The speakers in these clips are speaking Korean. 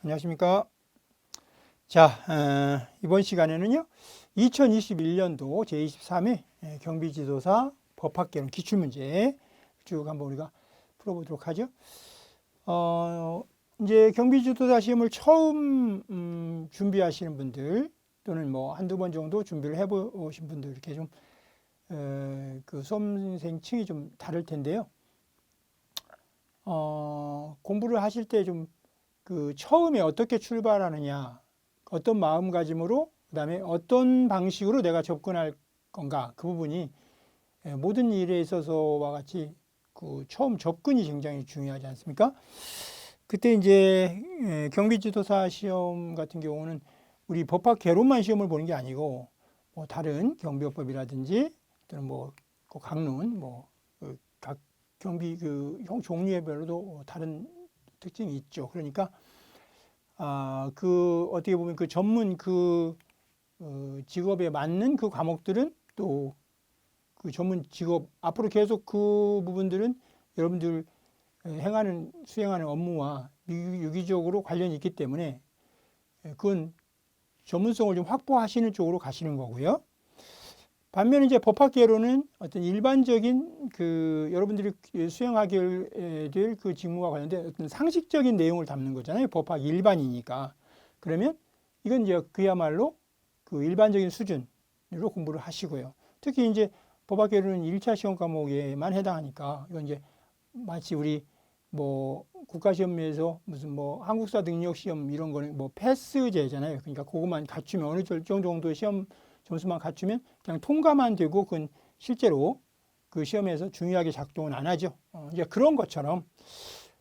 안녕하십니까. 자, 이번 시간에는요, 2021년도 제23회 경비지도사 법학개론 기출문제 쭉 한번 우리가 풀어보도록 하죠. 이제 경비지도사 시험을 처음 준비하시는 분들 또는 뭐 한두 번 정도 준비를 해보신 분들 이렇게 좀 그 수험생층이 좀 다를 텐데요. 공부를 하실 때 좀 그 처음에 어떻게 출발하느냐, 어떤 마음가짐으로, 그 다음에 어떤 방식으로 내가 접근할 건가, 그 부분이 모든 일에 있어서와 같이 그 처음 접근이 굉장히 중요하지 않습니까? 그때 이제 경비지도사 시험 같은 경우는 우리 법학 개론만 시험을 보는 게 아니고 뭐 다른 경비법이라든지 또는 뭐 강론 각 경비 그 종류별로도 다른 특징이 있죠. 그러니까 그 어떻게 보면 그 전문 그 직업에 맞는 그 과목들은 또 그 전문 직업 앞으로 계속 그 부분들은 여러분들 수행하는 업무와 유기적으로 관련이 있기 때문에 그건 전문성을 좀 확보하시는 쪽으로 가시는 거고요. 반면에 이제 법학개론은 어떤 일반적인 그 여러분들이 수행하게 될 그 직무와 관련된 어떤 상식적인 내용을 담는 거잖아요. 법학 일반이니까. 그러면 이건 이제 그야말로 그 일반적인 수준으로 공부를 하시고요. 특히 이제 법학개론은 1차 시험 과목에만 해당하니까 이건 이제 마치 우리 뭐 국가시험에서 무슨 뭐 한국사 능력 시험 이런 거는 뭐 패스제잖아요. 그러니까 그것만 갖추면 어느 정도 시험 점수만 갖추면 그냥 통과만 되고 그건 실제로 그 시험에서 중요하게 작동은 안 하죠. 이제 그런 것처럼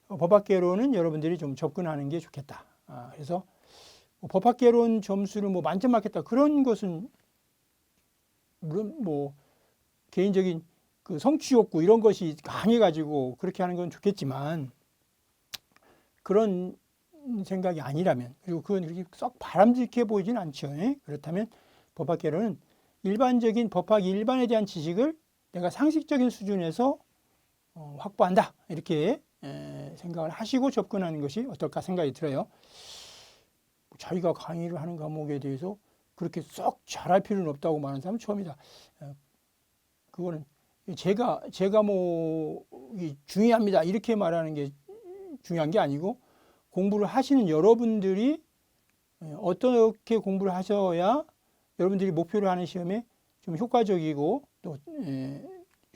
법학개론은 여러분들이 좀 접근하는 게 좋겠다. 그래서 뭐 법학개론 점수를 뭐 만점 맞겠다 그런 것은 물론 뭐 개인적인 그 성취 욕구 이런 것이 강해가지고 그렇게 하는 건 좋겠지만 그런 생각이 아니라면 그리고 그건 그렇게 썩 바람직해 보이진 않죠. 그렇다면 법학개론은 일반적인 법학 일반에 대한 지식을 내가 상식적인 수준에서 확보한다 이렇게 생각을 하시고 접근하는 것이 어떨까 생각이 들어요. 자기가 강의를 하는 과목에 대해서 그렇게 썩 잘할 필요는 없다고 말하는 사람은 처음이다. 그거는 제 과목이 중요합니다 이렇게 말하는 게 중요한 게 아니고 공부를 하시는 여러분들이 어떻게 공부를 하셔야 여러분들이 목표로 하는 시험에 좀 효과적이고 또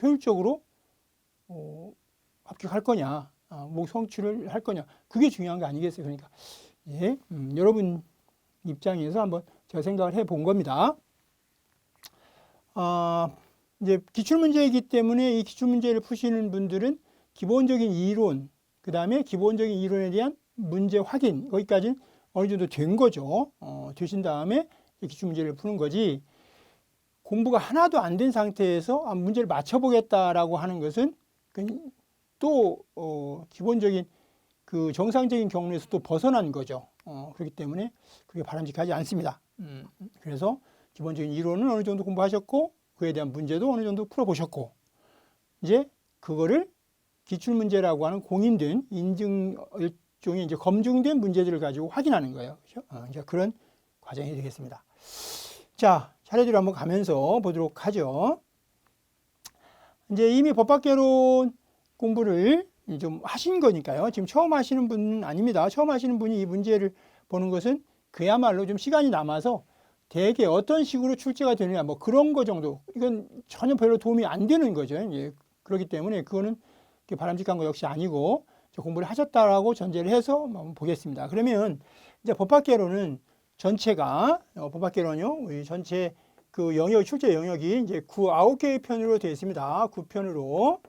효율적으로 합격할 거냐, 성취를 할 거냐, 그게 중요한 거 아니겠어요? 그러니까 여러분 입장에서 한번 제가 생각을 해본 겁니다. 이제 기출문제이기 때문에 이 기출문제를 푸시는 분들은 기본적인 이론, 그 다음에 기본적인 이론에 대한 문제 확인, 거기까지는 어느 정도 된 거죠. 되신 다음에 기출문제를 푸는 거지, 공부가 하나도 안 된 상태에서 문제를 맞춰보겠다라고 하는 것은 또 기본적인 그 정상적인 경로에서 또 벗어난 거죠. 그렇기 때문에 그게 바람직하지 않습니다. 그래서 기본적인 이론은 어느 정도 공부하셨고 그에 대한 문제도 어느 정도 풀어보셨고 이제 그거를 기출문제라고 하는 공인된 인증 일종의 이제 검증된 문제들을 가지고 확인하는 거예요. 그렇죠? 이제 그런 과정이 되겠습니다. 자, 차례대로 한번 가면서 보도록 하죠. 이제 이미 법학개론 공부를 좀 하신 거니까요. 지금 처음 하시는 분은 아닙니다. 처음 하시는 분이 이 문제를 보는 것은 그야말로 좀 시간이 남아서 대개 어떤 식으로 출제가 되느냐 뭐 그런 거 정도, 이건 전혀 별로 도움이 안 되는 거죠. 그렇기 때문에 그거는 바람직한 거 역시 아니고 공부를 하셨다라고 전제를 해서 한번 보겠습니다. 그러면 이제 법학개론은 전체가 법학개론요, 우리 전체 그 영역 출제 영역이 이제 9개의 편으로 되어 있습니다. 9편으로.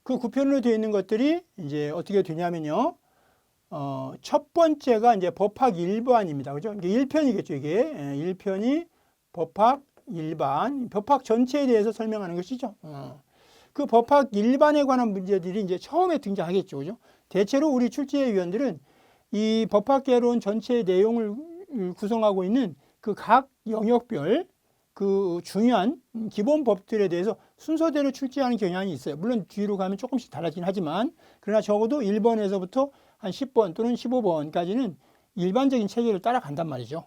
그 9편으로 되어 있는 것들이 이제 어떻게 되냐면요. 첫 번째가 이제 법학 일반입니다. 그죠? 이게 1편이겠죠, 이게. 1편이 법학 일반, 법학 전체에 대해서 설명하는 것이죠. 그 법학 일반에 관한 문제들이 이제 처음에 등장하겠죠. 그죠? 대체로 우리 출제위원들은 이 법학개론 전체의 내용을 구성하고 있는 그 각 영역별 그 중요한 기본 법들에 대해서 순서대로 출제하는 경향이 있어요. 물론 뒤로 가면 조금씩 달라지긴 하지만 그러나 적어도 1번에서부터 한 10번 또는 15번까지는 일반적인 체계를 따라간단 말이죠.